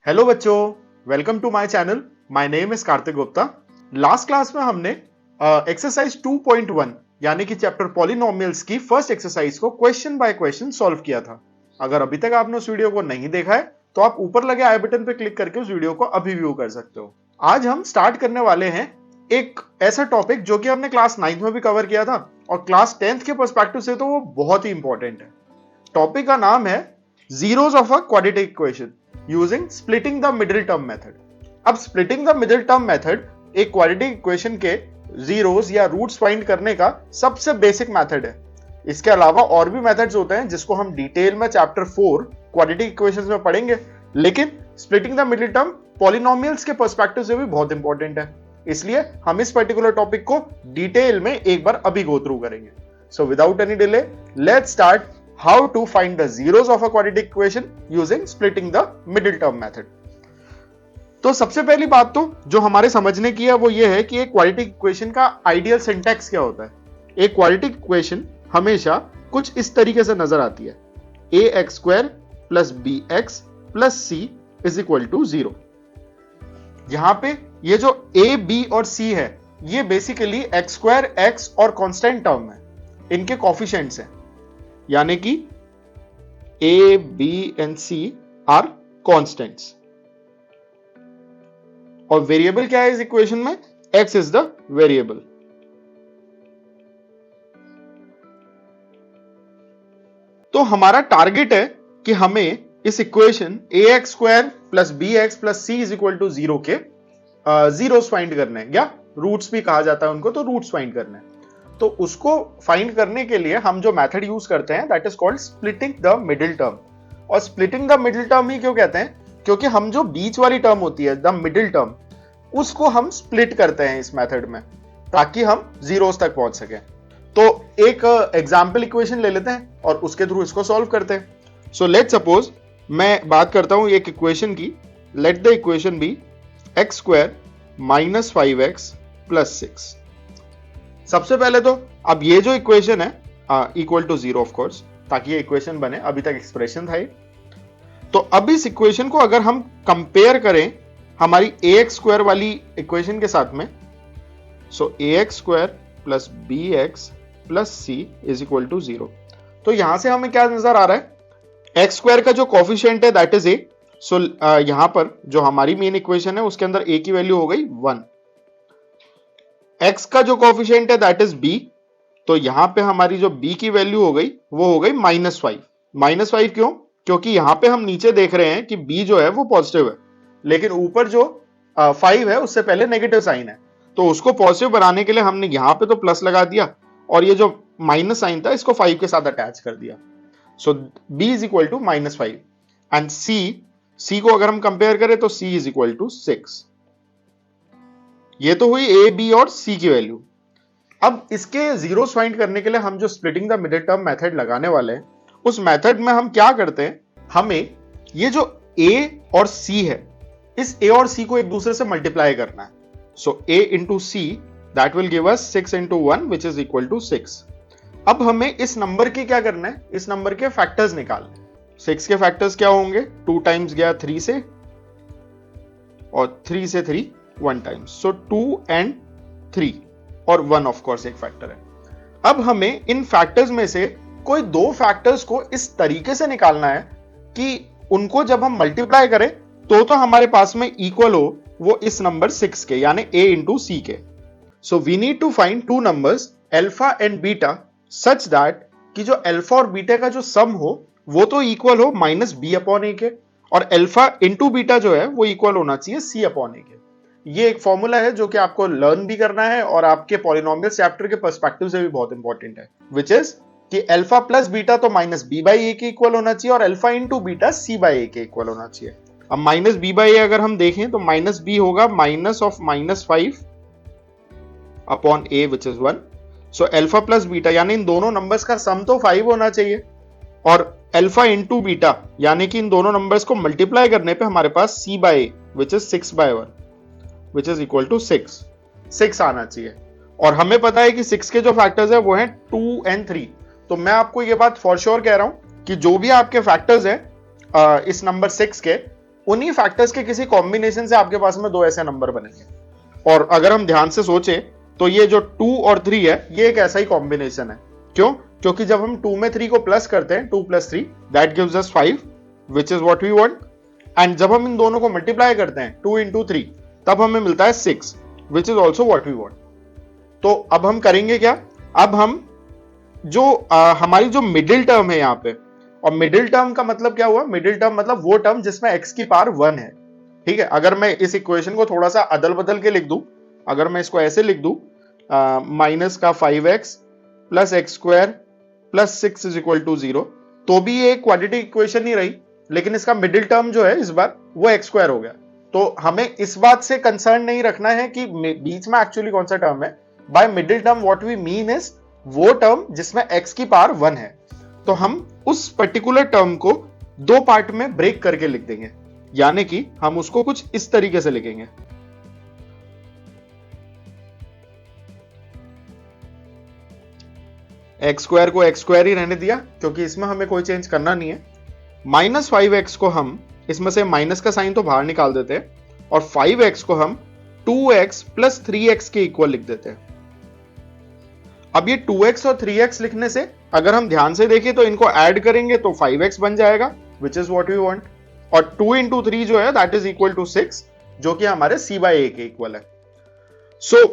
Hello बच्चों, welcome to my channel. My name is Kartik Gupta. Last class में हमने exercise 2.1 यानी कि चैप्टर पॉलिनोमियल्स की फर्स्ट एक्सरसाइज को क्वेश्चन बाय क्वेश्चन सॉल्व किया था। अगर अभी तक आपने उस वीडियो को नहीं देखा है तो आप ऊपर लगे आई बटन पे क्लिक करके उस वीडियो को अभी व्यू कर सकते हो। आज हम स्टार्ट करने वाले हैं एक ऐसा टॉपिक जो कि हमने क्लास 9th में भी कवर किया था और क्लास 10th के पर्सपेक्टिव से तो वो बहुत ही इंपॉर्टेंट है। टॉपिक का नाम है zeros of a quadratic equation using splitting the middle term method. अब splitting the middle term method एक क्वाड्रेटिक इक्वेशन के जीरोस या रूट्स फाइंड करने का सबसे बेसिक मेथड है। इसके अलावा और भी मेथड्स होते हैं जिसको हम डिटेल में चैप्टर 4 क्वाड्रेटिक इक्वेशंस में पढ़ेंगे, लेकिन splitting the middle term polynomials के पर्सपेक्टिव से भी बहुत इंपॉर्टेंट है, इसलिए हम इस पर्टिकुलर टॉपिक को डिटेल में एक बार अभी गो थ्रू करेंगे। So without any delay let's start how to find the zeros of a quadratic equation using splitting the middle term method। तो सबसे पहली बात तो जो हमारे समझने की है वो ये है कि एक क्वाड्रेटिक इक्वेशन का आइडियल सिंटैक्स क्या होता है। एक क्वाड्रेटिक इक्वेशन हमेशा कुछ इस तरीके से नजर आती है, ax square plus bx plus c is equal to 0। यहां पे ये जो a, b और c है ये बेसिकली x square, x और कांस्टेंट टर्म है, इनके कोफिशिएंट्स हैं, यानी कि a, b and c are constants. और वेरिएबल क्या है इस इक्वेशन में? x is the variable. तो हमारा टारगेट है कि हमें इस equation ax square plus bx plus c is equal to 0 के जीरोस फाइंड करने हैं, या रूट्स भी कहा जाता है उनको, तो रूट्स फाइंड करने हैं। तो उसको फाइंड करने के लिए हम जो मेथड यूज करते हैं that is called splitting the middle term. और स्प्लिटिंग द मिडिल टर्म ही क्यों कहते हैं? क्योंकि हम जो बीच वाली टर्म होती है द मिडिल टर्म, उसको हम स्प्लिट करते हैं इस मेथड में ताकि हम जीरोस तक पहुंच सके। तो एक एग्जाम्पल इक्वेशन ले लेते हैं और उसके थ्रू इसको सॉल्व करते हैं। सो लेट सपोज मैं बात करता हूं एक इक्वेशन की। Let the equation be X square minus 5x plus 6। सबसे पहले तो अब ये जो इक्वेशन है इक्वल टू 0 ऑफ कोर्स, ताकि ये इक्वेशन बने, अभी तक एक्सप्रेशन था। तो अब इस इक्वेशन को अगर हम कंपेयर करें हमारी ax स्क्वायर वाली इक्वेशन के साथ में, so ax square plus bx plus c is equal to 0। तो यहां से हमें क्या नजर आ रहा है? x स्क्वायर का जो कोफिशिएंट है दैट इज a। सो यहां पर जो हमारी मेन इक्वेशन है उसके अंदर a की वैल्यू हो गई 1। x का जो कोफिशिएंट है दैट इज b, तो यहां पे हमारी जो b की वैल्यू हो गई वो हो गई -5। -5 क्यों? क्योंकि यहां पे हम नीचे देख रहे हैं कि b जो है वो पॉजिटिव है, लेकिन ऊपर जो 5 है उससे पहले नेगेटिव साइन है, तो उसको पॉजिटिव बनाने के लिए हमने यहां पे तो प्लस लगा दिया और ये जो माइनस साइन था इसको 5 के साथ अटैच कर दिया। So b is equal to -5 and c को अगर हम कंपेयर करें तो c इज इक्वल टू 6। ये तो हुई a, b और c की वैल्यू। अब इसके जीरोस फाइंड करने के लिए हम जो splitting the middle term method लगाने वाले हैं, उस मेथड में हम क्या करते हैं, हमें ये जो a और c है इस a और c को एक दूसरे से मल्टीप्लाई करना है। So a into c that will give us 6 into 1 which is equal to 6। अब हमें इस नंबर के क्या करना है? इस नंबर के फैक्टर्स निकालने। 6 के फैक्टर्स क्या होंगे? 2 टाइम्स गया 3 से और 3 से 3 1 टाइम्स, सो 2 and 3 और 1 ऑफ कोर्स एक फैक्टर है। अब हमें इन फैक्टर्स में से कोई 2 फैक्टर्स को इस तरीके से निकालना है कि उनको जब हम मल्टीप्लाई करें तो हमारे पास में इक्वल हो वो इस नंबर 6 के, यानी a इंटू c के। So we need to find 2 numbers alpha and beta such that कि जो अल्फा और बीटा का जो सम हो वो तो इक्वल हो -b/a के, और अल्फा इंटू बीटा जो है वो इक्वल होना चाहिए c/a के। ये एक फॉर्मूला है जो कि आपको लर्न भी करना है और आपके पॉलिनोमियल चैप्टर के पर्सपेक्टिव से भी बहुत इंपॉर्टेंट है, विच इज कि अल्फा प्लस बीटा तो -b/a के इक्वल होना चाहिए और अल्फा इंटू बीटा c/a के इक्वल होना चाहिए। अब -b/a अगर हम देखें तो -b होगा -5 upon a which is 1। So alpha plus beta यानी इन दोनों नंबर्स का सम तो 5 होना चाहिए, और अल्फा इंटू बीटा यानी कि इन दोनों नंबर्स को मल्टीप्लाई करने पे हमारे पास c/a which is 6/1 which is equal to 6 आना चाहिए। और हमें पता है कि 6 के जो फैक्टर्स है वो हैं 2 and 3। तो मैं आपको ये बात फॉर श्योर कह रहा हूं कि जो भी आपके फैक्टर्स हैं इस नंबर 6 के, उन्हीं फैक्टर्स के किसी कॉम्बिनेशन से आपके पास में दो ऐसे नंबर बनेंगे। और अगर हम ध्यान से सोचे तो ये जो 2 और 3 है ये एक ऐसा ही कॉम्बिनेशन है। क्यों? क्योंकि जब हम 2 में 3 को प्लस करते हैं, 2 + 3 that gives us 5 which is what we want. And जब हम इन दोनों को मल्टीप्लाई करते हैं 2 × 3 तब हमें मिलता है 6 which is also what we want. तो अब हम करेंगे क्या? अब हम जो हमारी जो मिडिल टर्म है यहाँ पे, और मिडिल टर्म का मतलब क्या हुआ? मिडिल टर्म मतलब वो टर्म जिसमें x की पावर 1 है। ठीक है, अगर मैं इस इक्वेशन को थोड़ा सा अदल बदल के लिख दूं, अगर मैं इसको ऐसे लिख दूं माइनस का 5x + x² + 6 = 0, तो भी ये क्वाड्रेटिक इक्वेशन नहीं रही, लेकिन इसका मिडिल टर्म जो है इस बार वो x² हो गया। तो हमें इस बात से कंसर्न नहीं रखना है कि बीच में एक्चुअली कौन सा टर्म है। By middle term what we mean is वो टर्म जिसमें x की पावर 1 है। तो हम उस पर्टिकुलर टर्म को दो पार्ट में ब्रेक करके लिख देंगे, यानी कि हम उसको कुछ इस तरीके से लिखेंगे। x² को x² ही रहने दिया क्योंकि इसमें हमें कोई चेंज करना नहीं है। -5x को हम इसमें से माइनस का साइन तो बाहर निकाल देते हैं, और 5x को हम 2x + 3x के इक्वल लिख देते हैं। अब ये 2x और 3x लिखने से अगर हम ध्यान से देखें तो इनको ऐड करेंगे तो 5x बन जाएगा which is what we want, और 2 × 3 जो है दैट इज इक्वल टू 6 जो कि हमारे c/a के इक्वल है। सो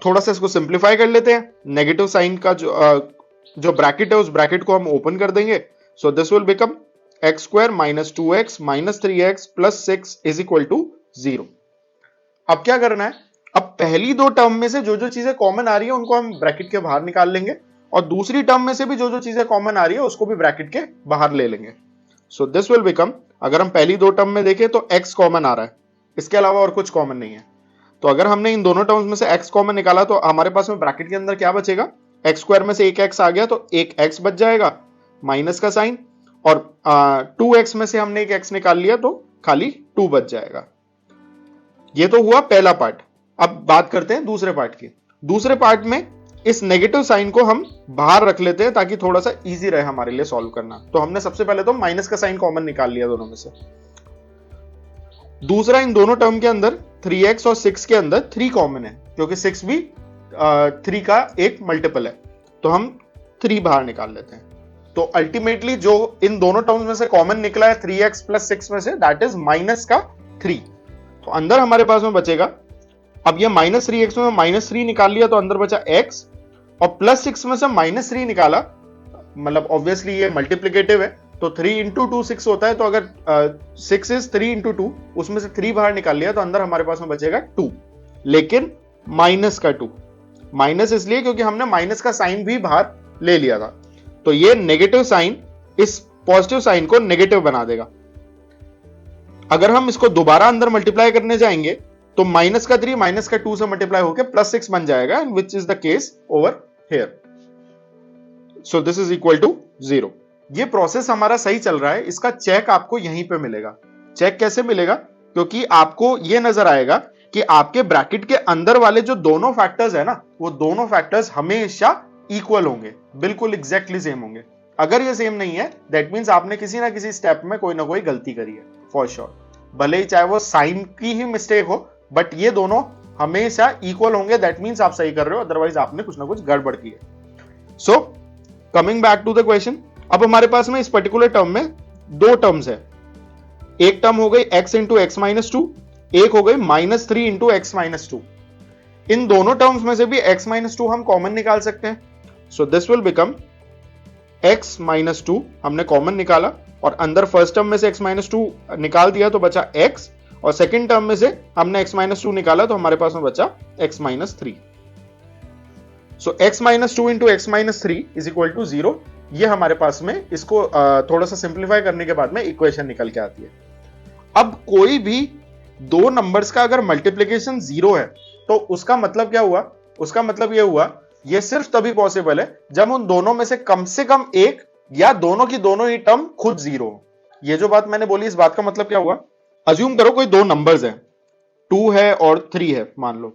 थोड़ा सा इसको सिंप्लीफाई कर लेते हैं। नेगेटिव साइन का जो ब्रैकेट है उस ब्रैकेट को हम ओपन कर देंगे। So this will become x² - 2x - 3x + 6 = 0। अब क्या करना है? अब पहली दो टर्म में से जो जो चीजें कॉमन आ रही है उनको हम ब्रैकेट के बाहर निकाल लेंगे, और दूसरी टर्म में से भी जो जो चीजें कॉमन आ रही है उसको भी ब्रैकेट के बाहर ले लेंगे। सो दिस विल बिकम, अगर हम पहली दो टर्म में देखें तो x कॉमन आ रहा है, इसके अलावा और कुछ कॉमन नहीं है। तो अगर हमने इन दोनों टर्म्स में से x कॉमन निकाला तो हमारे पास में ब्रैकेट के अंदर क्या बचेगा? x² में से एक x आ गया तो एक x बच जाएगा, माइनस का साइन, और 2x में से हमने एक x निकाल लिया तो खाली 2 बच जाएगा। ये तो हुआ पहला पार्ट। अब बात करते हैं दूसरे पार्ट की। दूसरे पार्ट में इस नेगेटिव साइन को हम बाहर रख लेते हैं ताकि थोड़ा सा इजी रहे हमारे लिए सॉल्व करना। तो हमने सबसे पहले तो माइनस का साइन कॉमन निकाल लिया दोनों में से। दूसरा, इन दोनों टर्म के अंदर 3x और 6 के अंदर 3 कॉमन है क्योंकि 6 भी 3 का एक मल्टीपल है, तो हम 3 बाहर निकाल लेते हैं। तो अल्टीमेटली जो इन दोनों टर्म्स में से कॉमन निकला है 3x + 6 में से दैट इज -3। तो अंदर हमारे पास में बचेगा, अब ये -3x में -3 निकाल लिया तो अंदर बचा x, और +6 में से -3 निकाला, मतलब ऑब्वियसली ये मल्टीप्लिकेटिव है तो 3 × 2 6 होता है, तो अगर 6 इज 3 × 2 उसमें से 3 बाहर निकाल लिया तो अंदर हमारे पास में बचेगा 2, लेकिन -2। माइनस इसलिए क्योंकि हमने माइनस का साइन भी बाहर ले लिया था, तो ये नेगेटिव साइन इस पॉजिटिव साइन को नेगेटिव बना देगा। अगर हम इसको दोबारा अंदर मल्टीप्लाई करने जाएंगे तो -3 -2 से मल्टीप्लाई होकर +6 बन जाएगा, which is the case over here. So this is equal to 0। ये प्रोसेस हमारा सही चल रहा है, इसका चेक आपको यहीं पे मिलेगा। चेक कैसे मिलेगा? क्योंकि आपको ये नजर आएगा कि आपके ब्रैकेट के अंदर वाले जो दोनों फैक्टर्स है ना, वो दोनों फैक्टर्स हमेशा इक्वल होंगे, बिल्कुल एग्जैक्टली सेम होंगे। अगर ये सेम नहीं है दैट मींस आपने किसी ना किसी स्टेप में कोई ना कोई गलती करी है फॉर श्योर, भले ही चाहे वो साइन की ही मिस्टेक हो, बट ये दोनों हमेशा इक्वल होंगे, दैट मींस आप सही कर रहे हो, अदरवाइज आपने कुछ ना कुछ गड़बड़ की है। So coming back to the question, अब हमारे पास में इस पर्टिकुलर टर्म में दो टर्म्स है। एक टर्म हो गई x × x - 2, एक हो गई -3 × x - 2। इन दोनों टर्म्स में से भी x - 2 हम कॉमन निकाल सकते हैं। So this will become x - 2 हमने कॉमन निकाला, और अंदर फर्स्ट टर्म में से x - 2 निकाल दिया तो बचा x, और सेकंड टर्म में से हमने x - 2 निकाला तो हमारे पास में बचा x - 3। सो x - 2 × x - 3 = 0। ये हमारे पास में इसको थोड़ा सा सिंप्लीफाई करने के बाद में इक्वेशन निकल के आती है। अब कोई भी दो नंबर्स का अगर मल्टीप्लिकेशन 0 है तो उसका मतलब क्या हुआ? उसका मतलब ये हुआ, ये सिर्फ तभी पॉसिबल है जब उन दोनों में से कम एक या दोनों की दोनों ही टर्म खुद 0 हो। ये जो बात मैंने बोली, इस बात का मतलब क्या हुआ? अज्यूम करो कोई दो नंबर्स हैं, 2 है और 3 है मान लो,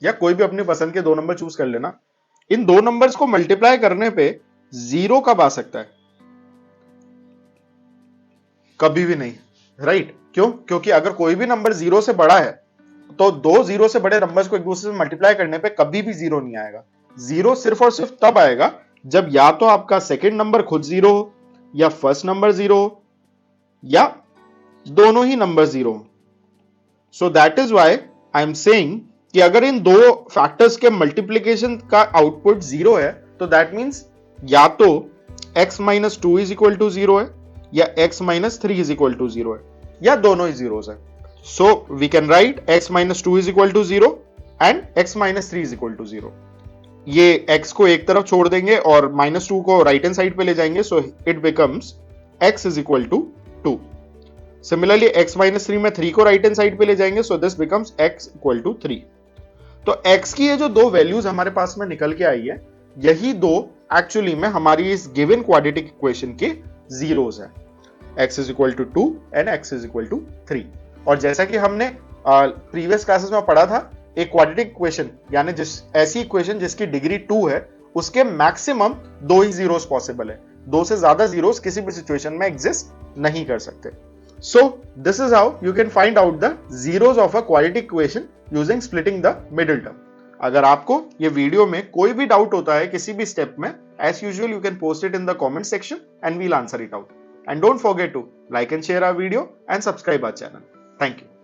या कोई भी अपनी पसंद के दो नंबर चूज कर लेना। इन दो नंबर्स को मल्टीप्लाई करने पे 0 कब आ सकता है? कभी भी नहीं, राइट क्यों? क्योंकि अगर कोई भी नंबर 0 से बड़ा है तो दो 0 से बड़े नंबर्स को एक दूसरे से मल्टीप्लाई करने पे कभी भी 0 नहीं आएगा। 0 सिर्फ और सिर्फ तब आएगा जब या तो आपका सेकंड नंबर खुद 0 हो, या फर्स्ट नंबर 0 हो, या दोनों ही नंबर 0 हो। So that is why I am saying कि अगर इन दो फैक्टर्स के मल्टीप्लीकेशन का आउटपुट 0 है तो दैट मीन्स या तो x minus 2 is equal to 0 है, या x minus 3 is equal to 0 है, या दोनों ही जीरोस है। So we can write x minus 2 is equal to 0 and x minus 3 is equal to 0। ये x को एक तरफ छोड़ देंगे और -2 को राइट हैंड साइड पे ले जाएंगे, so it becomes x is equal to 2। Similarly x minus 3 में 3 को राइट हैंड साइड पे ले जाएंगे, so this becomes x equal to 3। तो x की ये जो दो वैल्यूज हमारे पास में निकल के आई है, यही दो एक्चुअली में हमारी इस गिवन क्वाड्रेटिक इक्वेशन के जीरोस है, x is equal to 2 and x is equal to 3। और जैसा कि हमने प्रीवियस क्लासेस में पढ़ा था, एक क्वाड्रेटिक इक्वेशन यानी ऐसी इक्वेशन जिसकी डिग्री 2 है, उसके मैक्सिमम दो ही जीरोस पॉसिबल है, दो से ज्यादा जीरोस किसी भी सिचुएशन में एग्जिस्ट नहीं कर सकते। So this is how you can find out the zeros of a quadratic equation using splitting the middle term. अगर आपको ये वीडियो में कोई भी डाउट होता है किसी भी स्टेप में, as usual you can post it in the comment section and we'll answer it out. And don't forget to like and share our video and subscribe our channel. Thank you.